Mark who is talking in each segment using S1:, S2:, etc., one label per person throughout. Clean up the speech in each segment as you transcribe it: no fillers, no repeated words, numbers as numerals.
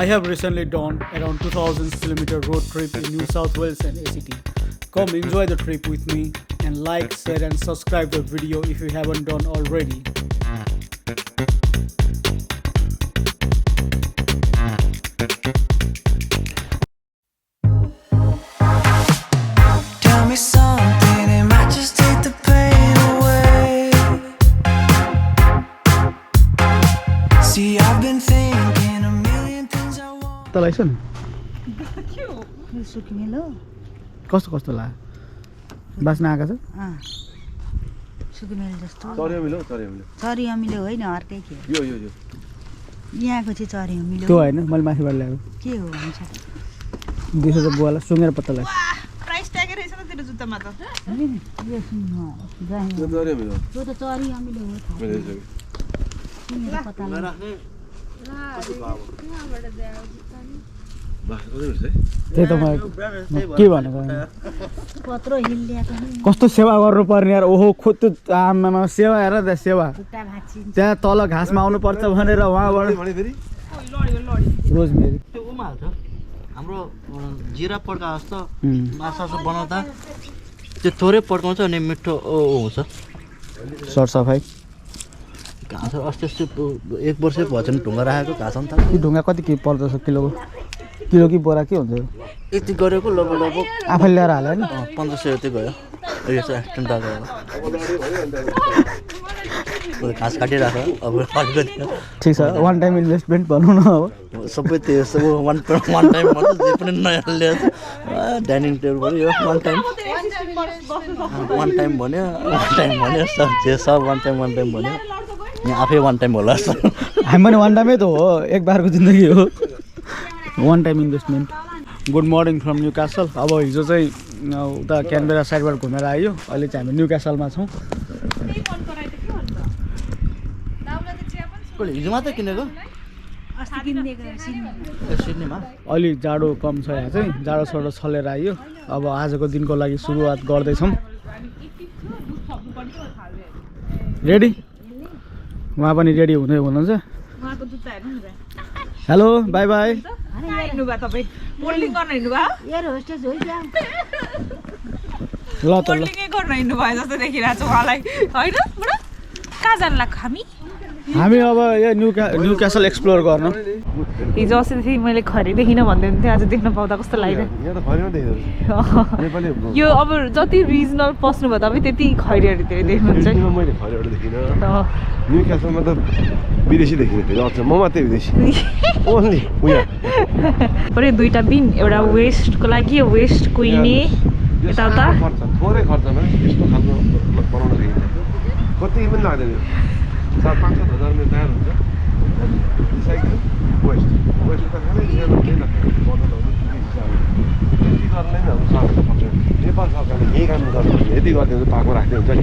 S1: have recently done around 2000 kilometer road trip in New South Wales and ACT. Come enjoy the trip with me and like, share and subscribe the video if you haven't done already.
S2: Tell me something, it might just take the pain away. See, I've been thinking a million things I want.
S1: त licence
S3: यो सुकिने लो
S1: कस्तो कस्तो ला बास्न आएको छ
S3: सुकिमेल जस्तो
S4: चर्यो
S3: चरी अमिलो होइन अर्कै के
S4: यो
S3: यहाँको चाहिँ चरी अमिलो
S1: त्यो होइन मैले माथिबाट ल्याएको
S3: के हो भन्छ
S1: दिसो त बुवालाई सुँगेर पत्ता लाग्यो
S5: प्राइस ट्याग रहेछ नि तेरो जुत्तामा त
S3: यो सुन्नु त्यो त चरी अमिलो हो त सुँगेर पत्ता लाग्यो
S1: त्यही त म के भनेको
S3: पत्रो हिल ल्याएको नि
S1: कस्तो सेवा गर्नुपर्ने यार ओहो खुद आमामा सेवा हेर त्यहाँ सेवा
S3: खुट्टा भाँचिन्छ
S1: त्यहाँ तल घाँसमा आउनुपर्छ भनेर उहाँबाट रोजमेरी
S6: त्यो उमा हाल्छ हाम्रो जिरा पड्का जस्तो माछा बनाउँदा त्यो थोरै पड्काउँछ अनि मिठो हुन्छ
S1: सरसफाइ
S6: घाँस अस्ति अस्ति 1 वर्ष भएछ नि ढुङ्गा राखेको घाँस नि त
S1: त्यो ढुङ्गा कति के पर्दछ किलो कि बोरा के हुन्छ
S6: यति गरेको लगभग
S1: आफैले ल्याएर हाल्यो नि
S6: 1500 जति गयो यो चाहिँ एक्सटेन्ट गयो घाँस काटिराख्यो अब अलिकति
S1: ठिक छ वान टाइम इन्भेस्टमेन्ट भनौँ न अब
S6: सबै त्यो सब वान टाइम मात्र जे पनि नयाँ ल्याएको डाइनिङ टेबल भयो यो वान टाइम भन्यो सब जे सब वान टाइम भन्यो यहाँ आफै वान टाइम होला जस्तो
S1: हामी पनि वान टाइमै त हो एक बारको जिन्दगी हो one time investment good morning from Newcastle अब हिजो चाहिँ उता क्यानबेरा साइडबाट घुमेर आयो अहिले चाहिँ हामी न्युकासलमा छौँ
S6: हिजो मात्रै किनेको
S3: अस्ति किनेको
S6: सिडनीमा
S1: अलि जाडो कम छ यहाँ चाहिँ जाडो साडो छलेर आयो अब आजको दिनको लागि सुरुवात गर्दैछौँ रेडी उहाँ पनि रेडी हुँदै हुनुहुन्छ
S5: उहाँको जुत्ता हेर्नु नि
S1: हेलो बाई बाई
S5: हिँड्नु भयो तपाईँ मोल्डिङ गर्न हिँड्नु भयो
S3: एयर होस्टेज हो क्या
S1: ल त ल
S5: मोल्डिङै गर्न हिँड्नु भयो जस्तो देखिरहेको छ उहाँलाई होइन बुढा कहाँ जानु लाग्यो
S1: हामी अब यो न्युकासल एक्सप्लोर गर्न
S5: हिजो अस्तिदेखि मैले खरी देखिनँ भन्दै हुन्थेँ आज देख्न पाउँदा कस्तो लाग्यो यो अब जति रिजनल पस्नुभयो तपाईँ त्यति खैरीहरूतिर देख्नुहुन्छ
S4: मैले खरिहरू देखिनँ न्युकासलमा त विदेशी देखिने फेरि अच्छा म मात्रै विदेशी ओन्ली
S5: पुरै दुईटा बिन एउटा वेस्टको लागि वेस्ट कुइने यताउता
S4: थोरै खर्चमा यस्तो खालको बनाउन सकिन्छ कति पनि लाग्दैन 7-5 हजारमा तयार हुन्छ साइकल वेस्ट त खालि यति गर्नै हाम्रो सरकारले खर्च नेपाल सरकारले केही काम गर्नु यति गरिदियो भने पाएको राख्दै हुन्छ नि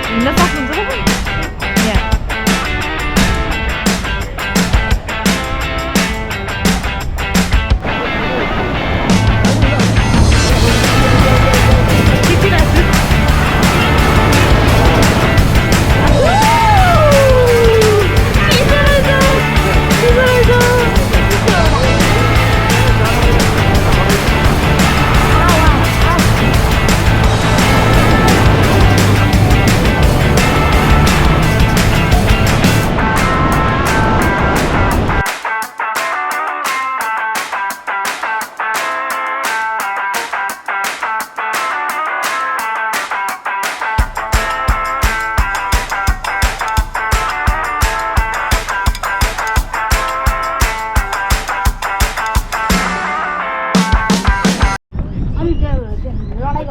S5: हिँड्न सक्नुहुन्छ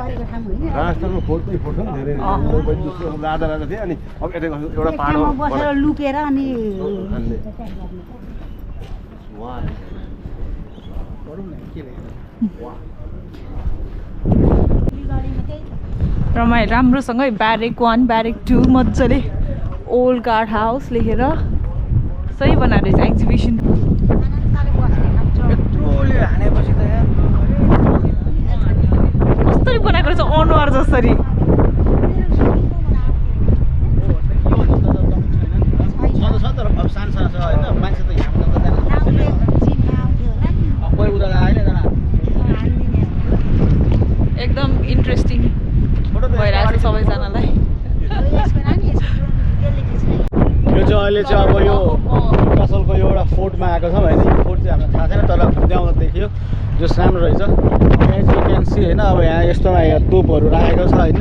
S5: तपाईँ यहाँ
S4: राजस्थानमा फोटै फोटो धेरै राजा थिए अनि अब एउटा पाहाड
S3: बसेर लुकेर अनि
S5: रमाइलो राम्रोसँगै ब्यारेक 1 ब्यारेक 2 मजाले ओल्ड गार्ड हाउस लेखेर सही बनाएर एक्जिबिसन
S1: यत्रो हानेपछि त यार
S5: कसरी बनाएको रहेछ अनुहार जसरी
S1: छ तर अब सानो सानो छ होइन मान्छे त यहाँ कोही उता आएन जान
S5: एकदम इन्ट्रेस्टिङ भइरहेको छ सबैजनालाई
S1: यो चाहिँ अहिले चाहिँ अब यो कसलको यो एउटा फोर्टमा आएको छ होइन यो फोर्ट चाहिँ हामीलाई थाहा छैन तर घुम्दै देखियो जस राम्रो रहेछ यहाँ चाहिँ क्यान्सी होइन अब यहाँ यस्तोमा तोपहरू राखेको छ होइन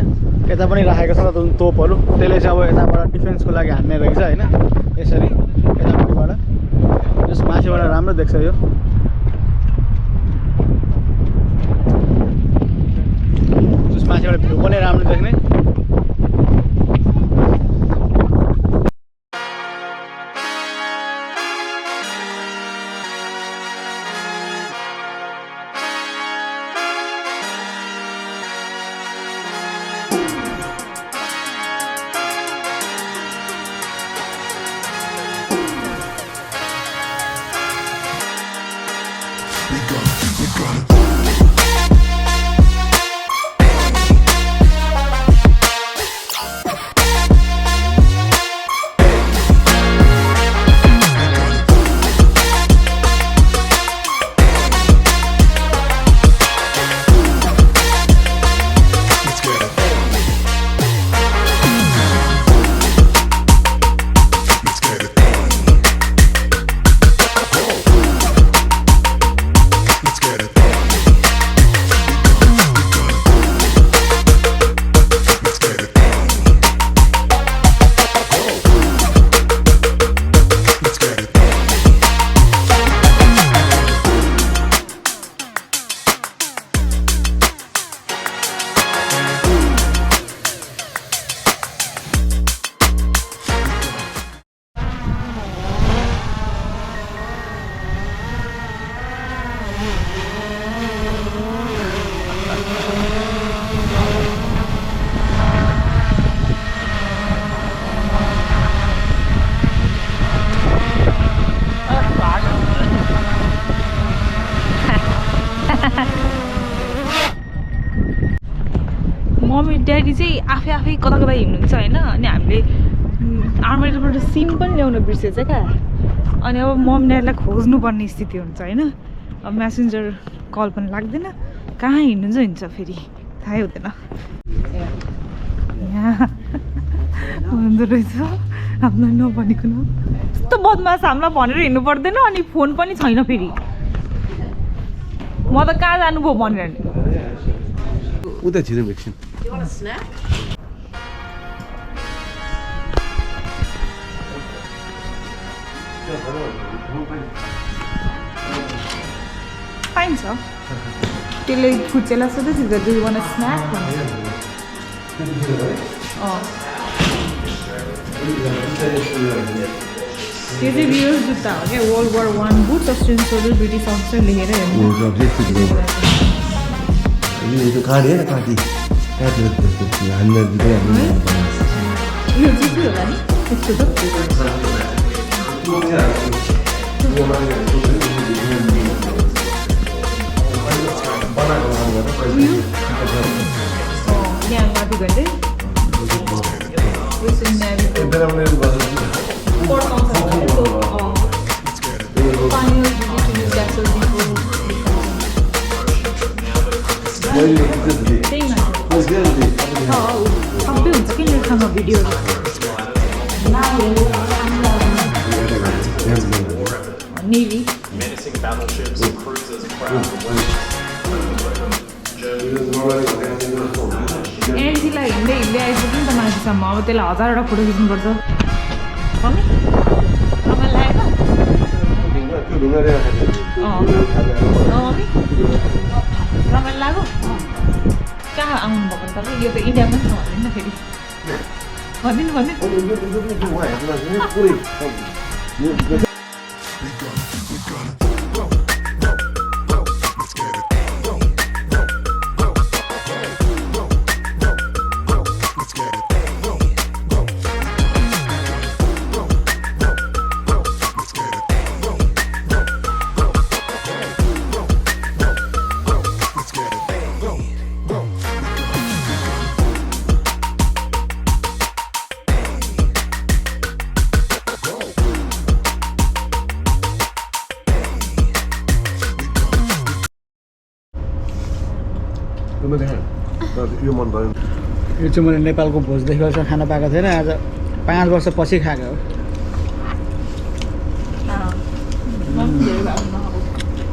S1: यता पनि राखेको छ तोपहरू त्यसले चाहिँ अब यताबाट डिफेन्सको लागि हान्ने रहेछ होइन यसरी यतापट्टिबाट जस माथिबाट राम्रो देख्छ यो जस माथिबाट भ्यू पनि राम्रो देख्ने
S5: मम्मी ड्याडी चाहिँ आफै आफै कता कता हिँड्नुहुन्छ होइन अनि हामीले आर्मेटबाट सिम पनि ल्याउन बिर्सेछ क्या अनि अब मम्मी ड्याडीलाई खोज्नुपर्ने स्थिति हुन्छ होइन अब मेसेन्जर कल पनि लाग्दैन कहाँ हिँड्नुहुन्छ फेरि थाहै हुँदैन यहाँ हुँदो रहेछ हामीलाई नभनिकन यस्तो बदमास हामीलाई भनेर हिँड्नु पर्दैन अनि फोन पनि छैन फेरि म त कहाँ जानुभयो भनेर
S4: उता छिर्नु एकछिन
S5: पाइन्छ त्यसले खुच्चेला सोध्दै थियो do you want a snack यो चाहिँ रियल जुत्ता हो क्या world war 1 boot sustain soldier British officer लेखेर हेर्नु
S4: यो काँडी होइन काँडी
S5: यो चाहिँ के होला नि यस्तो त यहाँ माथि गए सबै हुन्छ कि लेखामा भिडियोहरू नेभी एनसीलाई हिँड्दै हिँड्दै आइसक्यो नि त माथिसम्म अब त्यसलाई 1000वटा फोटो खिच्नुपर्छ मम्मी रमाइलो लाग्यो मम्मी रमाइलो लाग्यो कहाँ आउनु भएको नि तपाईँ यो त इन्डियामा पनि छ भन्दैन फेरि भनिदिनु
S4: फोनमा देखाएँ तर यो मन परेन
S1: यो चाहिँ मैले नेपालको भोजदेखि वर्ष खाना पाएको थिएन आज 5 वर्षपछि खाएको हो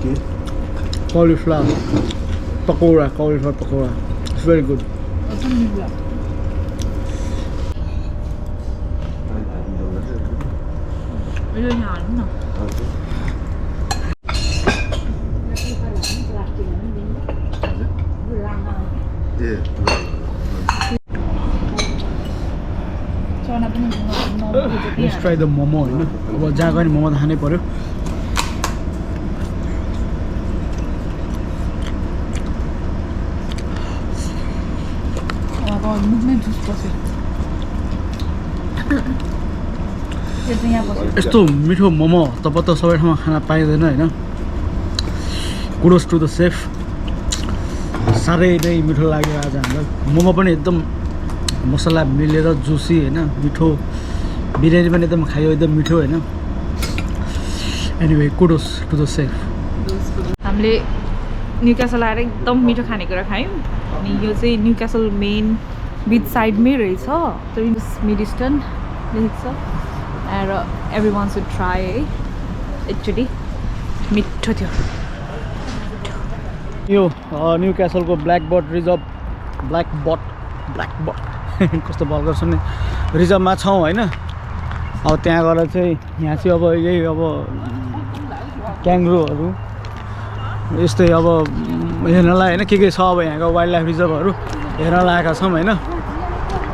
S4: के
S1: cauliflower cauliflower pakora it's very good
S5: यो यहाँ हाल्नु न
S4: ए
S5: चना पनि
S1: let's try the momo हैन अब जहाँ गयो नि मोमो त खानै पर्यो
S5: मुखमै जुस पस्यो यो चाहिँ यहाँ बस्यो
S1: यस्तो मिठो मोमो तब त सबै ठाउँमा खाना पाइँदैन हैन कुडोस टु द सेफ साह्रै नै मिठो लाग्यो आज हामीलाई मोमो पनि एकदम मसला मिलेर जुसी हैन मिठो बिरयानी पनि एकदम खायो एकदम मिठो हैन anyway kudos to the chef
S5: हामीले न्युक्यासल आएर एकदम मिठो खानेकुरा खायौँ अनि यो चाहिँ न्युक्यासल मेन बिच साइडमै रहेछ मिड इस्टर्न लेखेको छ र एभ्री वान सुड ट्राई है एक्चुली मिठो थियो
S1: यो न्युक्यासलको ब्ल्याक बट रिजर्भ कस्तो बल्गर सुन्ने रिजर्भमा छौँ हैन अब त्यहाँ गएर चाहिँ यहाँ चाहिँ अब यही अब क्याङ्ग्रोहरू यस्तै अब हेर्नलाई हैन के छ अब यहाँको वाइल्ड लाइफ रिजर्भहरू हेर्न लागेका छौँ हैन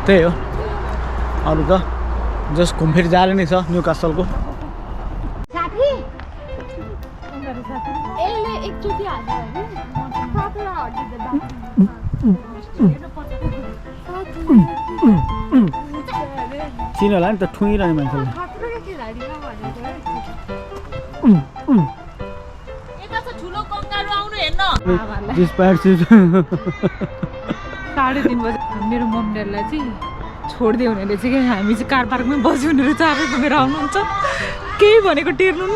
S1: त्यही हो अरू त जस्ट घुमफिर जाने नै छ न्युकासलको
S3: साथी यसले एकचोटि हाल्दा
S1: चिन होला नि त ठुइरहने मान्छेले
S5: साढे 3 बजे मेरो मम्मीहरूलाई चाहिँ छोडिदियो भने चाहिँ कि हामी चाहिँ कार पार्कमै बस्यो भनेर चाहिँ आफै घुमेर आउनुहुन्छ केही भनेको टेर्नु न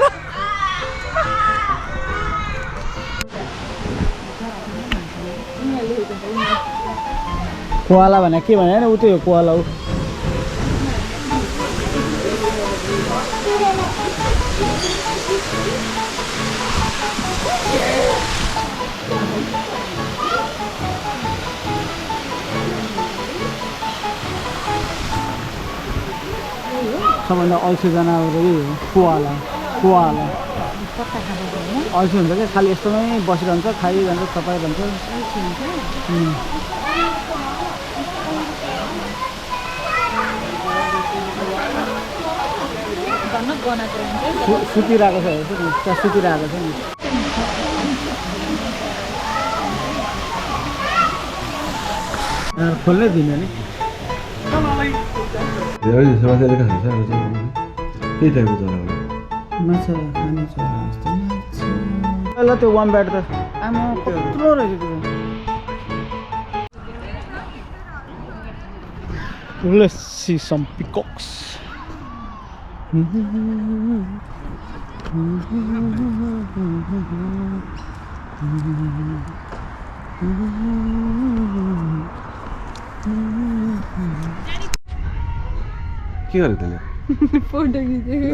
S1: कोवाला भने के भने होइन उ त्यो हो कोवाला हो सबभन्दा अल्छी जनावर यही हो कोवाला अल्छी हुन्छ क्या खालि यस्तोमै बसिरहन्छ खाइरहन्छ तपाईरहन्छ सुतिरहेको छ त्यहाँ सुतिरहेको छ नि खोल्नै दिने नि
S4: धेरै समाजले खान्छ त्यही टाइपको चरा
S1: माछा खाने चरा जस्तो लाग्छ ल त्यो वान ब्याट त आमा कत्रो रहेछ त्यो Let's see some peacocks.
S4: के गरेको त्यसले
S5: फोटो खिचेको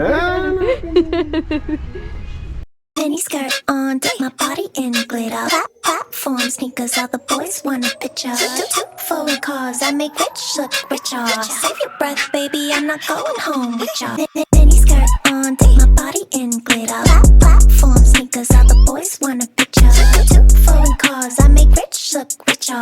S7: Mini skirt on, dip my body in glitter. Platform sneakers, all the boys want a picture. Two foreign cars, I make rich look richer. Save your breath, baby, I'm not going home with ya. Mini skirt on, dip my body in glitter. Platform sneakers, all the boys want a picture. Two foreign cars, I make rich look richer.